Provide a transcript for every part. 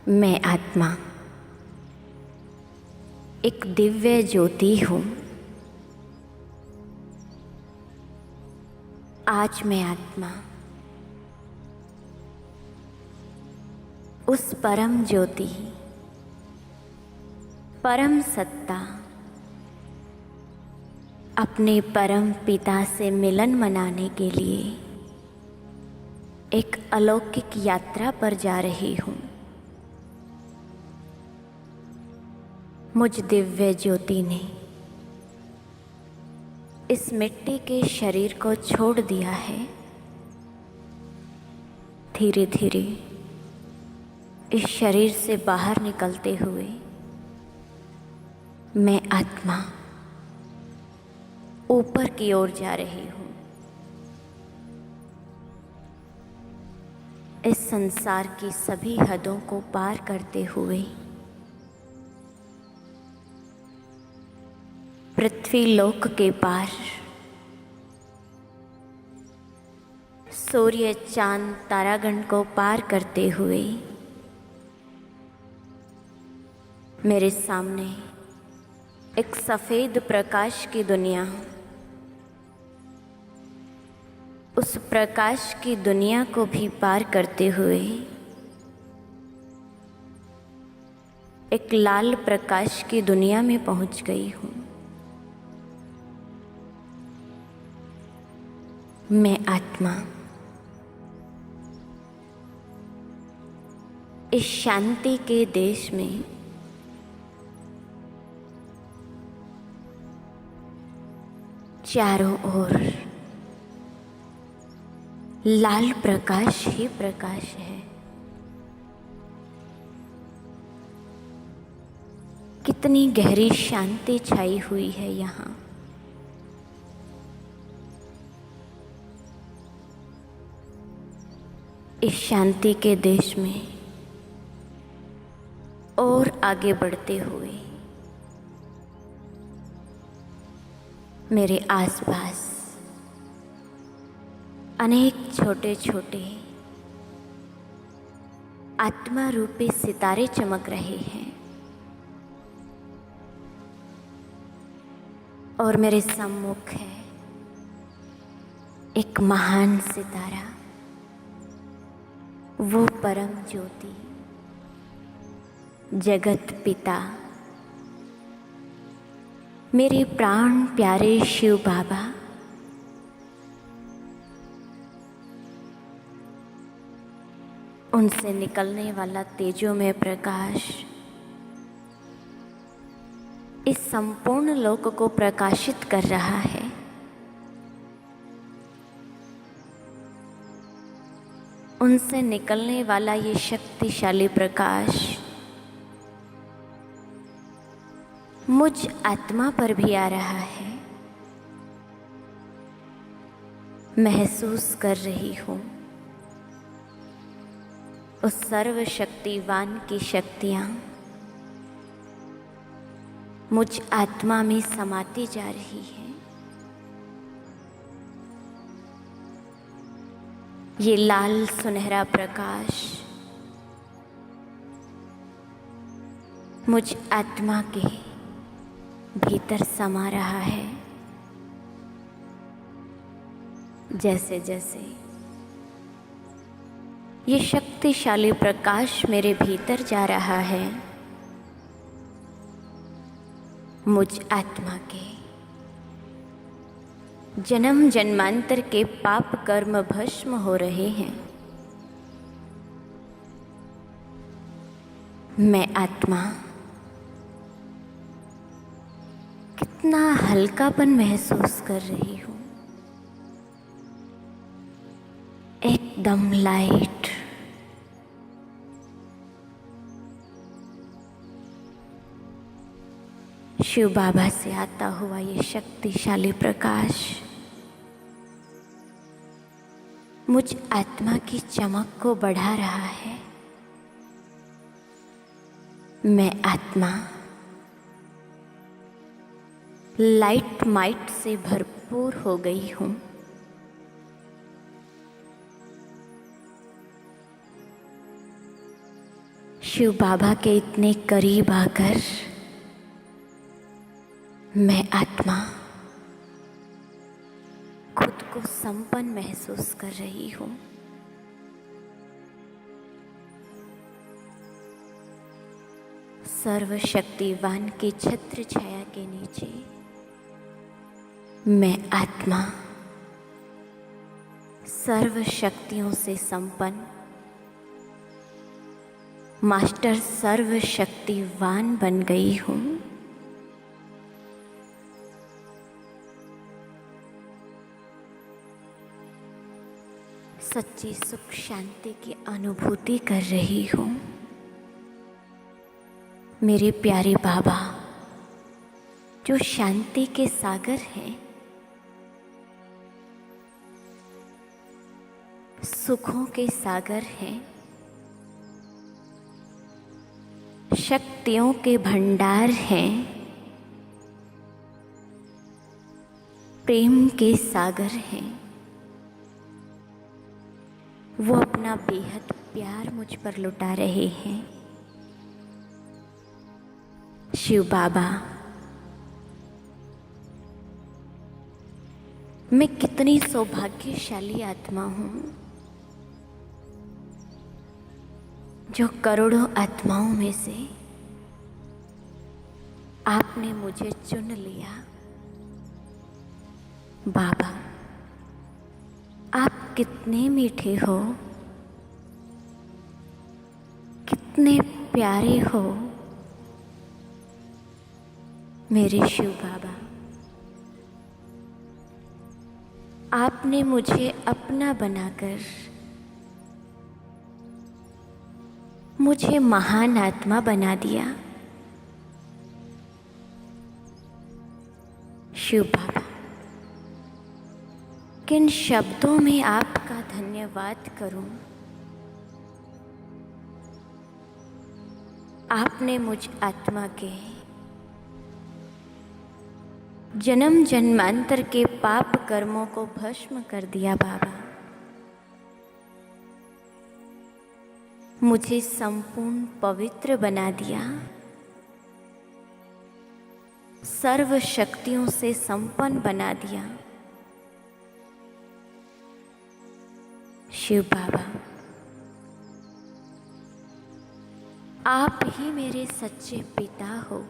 मैं आत्मा एक दिव्य ज्योति हूँ। आज मैं आत्मा उस परम ज्योति, परम सत्ता, अपने परम पिता से मिलन मनाने के लिए एक अलौकिक यात्रा पर जा रही हूँ। मुझ दिव्य ज्योति ने इस मिट्टी के शरीर को छोड़ दिया है। धीरे धीरे इस शरीर से बाहर निकलते हुए मैं आत्मा ऊपर की ओर जा रही हूँ। इस संसार की सभी हदों को पार करते हुए पृथ्वी लोक के पार, सूर्य चांद तारागण को पार करते हुए मेरे सामने एक सफ़ेद प्रकाश की दुनिया, उस प्रकाश की दुनिया को भी पार करते हुए एक लाल प्रकाश की दुनिया में पहुंच गई हूँ। मैं आत्मा इस शांति के देश में चारों ओर लाल प्रकाश ही प्रकाश है। कितनी गहरी शांति छाई हुई है यहाँ। इस शांति के देश में और आगे बढ़ते हुए मेरे आसपास अनेक छोटे छोटे आत्मा रूपी सितारे चमक रहे हैं और मेरे सम्मुख है एक महान सितारा, वो परम ज्योति, जगत पिता, मेरे प्राण प्यारे शिव बाबा। उनसे निकलने वाला तेजोमय प्रकाश इस संपूर्ण लोक को प्रकाशित कर रहा है। उनसे निकलने वाला ये शक्तिशाली प्रकाश मुझ आत्मा पर भी आ रहा है। महसूस कर रही हूँ उस सर्वशक्तिवान की शक्तियाँ मुझ आत्मा में समाती जा रही है। ये लाल सुनहरा प्रकाश मुझ आत्मा के भीतर समा रहा है। जैसे जैसे ये शक्तिशाली प्रकाश मेरे भीतर जा रहा है, मुझ आत्मा के जन्म जन्मांतर के पाप कर्म भस्म हो रहे हैं। मैं आत्मा कितना हल्कापन महसूस कर रही हूँ। एकदम लाइट। शिव बाबा से आता हुआ ये शक्तिशाली प्रकाश मुझ आत्मा की चमक को बढ़ा रहा है। मैं आत्मा लाइट माइट से भरपूर हो गई हूँ। शिव बाबा के इतने करीब आकर मैं आत्मा खुद को संपन्न महसूस कर रही हूँ। सर्वशक्तिवान की छत्र छाया के नीचे मैं आत्मा सर्व शक्तियों से संपन्न मास्टर सर्वशक्तिवान बन गई हूँ। सच्ची सुख शांति की अनुभूति कर रही हूँ। मेरे प्यारे बाबा जो शांति के सागर हैं, सुखों के सागर हैं, शक्तियों के भंडार हैं, प्रेम के सागर हैं, वो अपना बेहद प्यार मुझ पर लुटा रहे हैं। शिव बाबा, मैं कितनी सौभाग्यशाली आत्मा हूँ जो करोड़ों आत्माओं में से आपने मुझे चुन लिया। बाबा, आप कितने मीठे हो, कितने प्यारे हो मेरे शिव बाबा। आपने मुझे अपना बनाकर मुझे महान आत्मा बना दिया। शिव बाबा, किन शब्दों में आपका धन्यवाद करूं। आपने मुझ आत्मा के जन्म जन्मांतर के पाप कर्मों को भस्म कर दिया। बाबा, मुझे संपूर्ण पवित्र बना दिया, सर्व शक्तियों से संपन्न बना दिया। शिव बाबा, आप ही मेरे सच्चे पिता हो,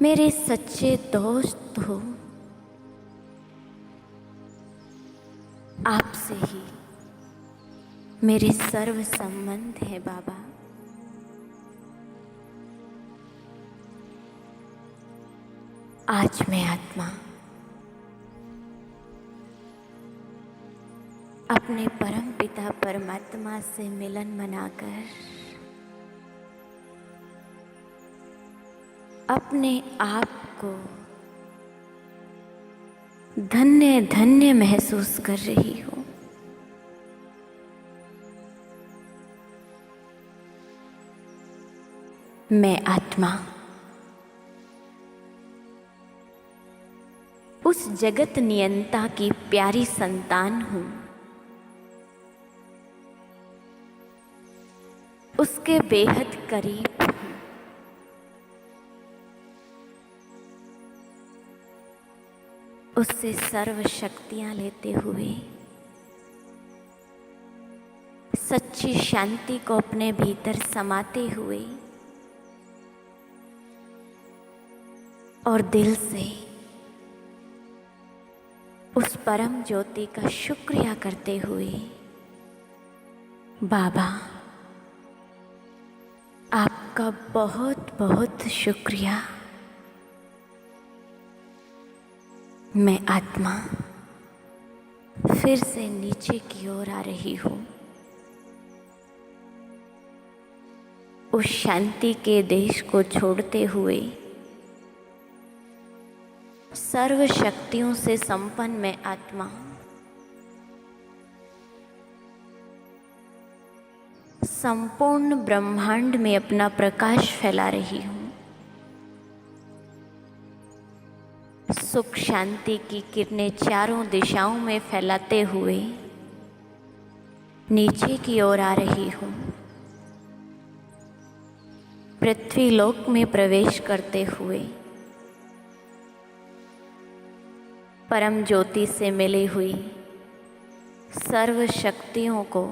मेरे सच्चे दोस्त हो। आपसे ही मेरे सर्व संबंध है बाबा। आज मैं आत्मा अपने परम पिता परमात्मा से मिलन मनाकर अपने आप को धन्य धन्य महसूस कर रही हूँ। मैं आत्मा उस जगत नियंता की प्यारी संतान हूँ, उसके बेहद करीब हूँ। उससे सर्व शक्तियाँ लेते हुए सच्ची शांति को अपने भीतर समाते हुए और दिल से उस परम ज्योति का शुक्रिया करते हुए, बाबा आपका बहुत बहुत शुक्रिया। मैं आत्मा फिर से नीचे की ओर आ रही हूँ। उस शांति के देश को छोड़ते हुए सर्व शक्तियों से संपन्न मैं आत्मा संपूर्ण ब्रह्मांड में अपना प्रकाश फैला रही हूँ। सुख शांति की किरणें चारों दिशाओं में फैलाते हुए नीचे की ओर आ रही हूँ। पृथ्वी लोक में प्रवेश करते हुए परम ज्योति से मिली हुई सर्व शक्तियों को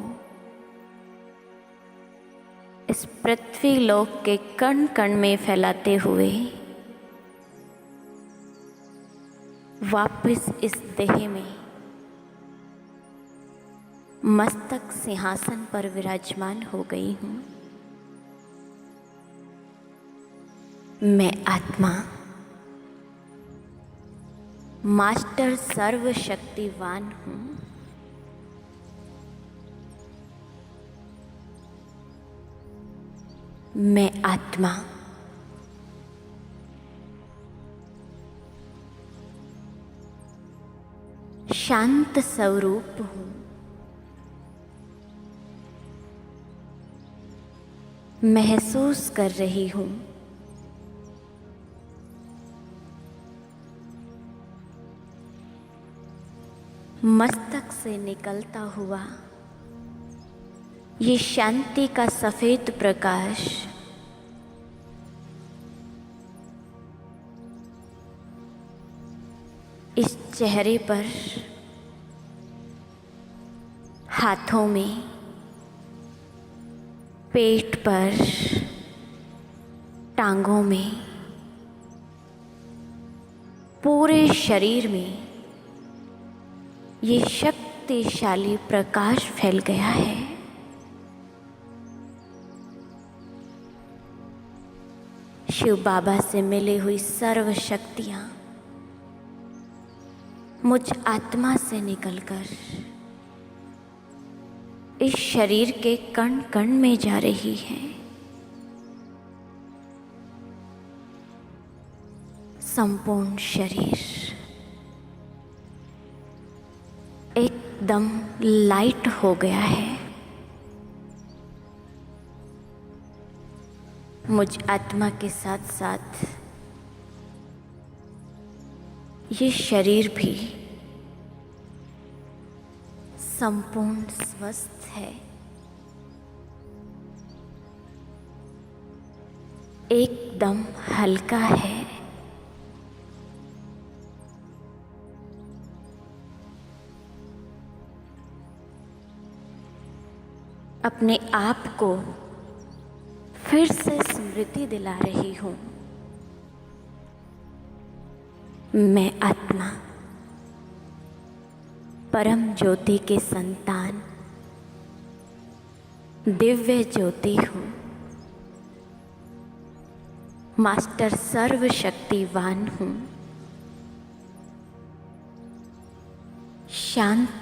इस पृथ्वी लोक के कण कण में फैलाते हुए वापस इस देह में मस्तक सिंहासन पर विराजमान हो गई हूँ। मैं आत्मा मास्टर सर्वशक्तिवान हूँ। मैं आत्मा शांत स्वरूप हूँ। महसूस कर रही हूँ मस्तक से निकलता हुआ ये शांति का सफेद प्रकाश इस चेहरे पर, हाथों में, पेट पर, टांगों में, पूरे शरीर में ये शक्तिशाली प्रकाश फैल गया है। शिव बाबा से मिली हुई सर्व शक्तियाँ मुझ आत्मा से निकलकर इस शरीर के कण कण में जा रही हैं। संपूर्ण शरीर एकदम लाइट हो गया है। मुझ आत्मा के साथ साथ ये शरीर भी संपूर्ण स्वस्थ है। एकदम हल्का है। अपने आप को फिर से स्मृति दिला रही हूँ। मैं आत्मा परम ज्योति के संतान दिव्य ज्योति हूँ। मास्टर सर्वशक्तिवान हूँ। शांत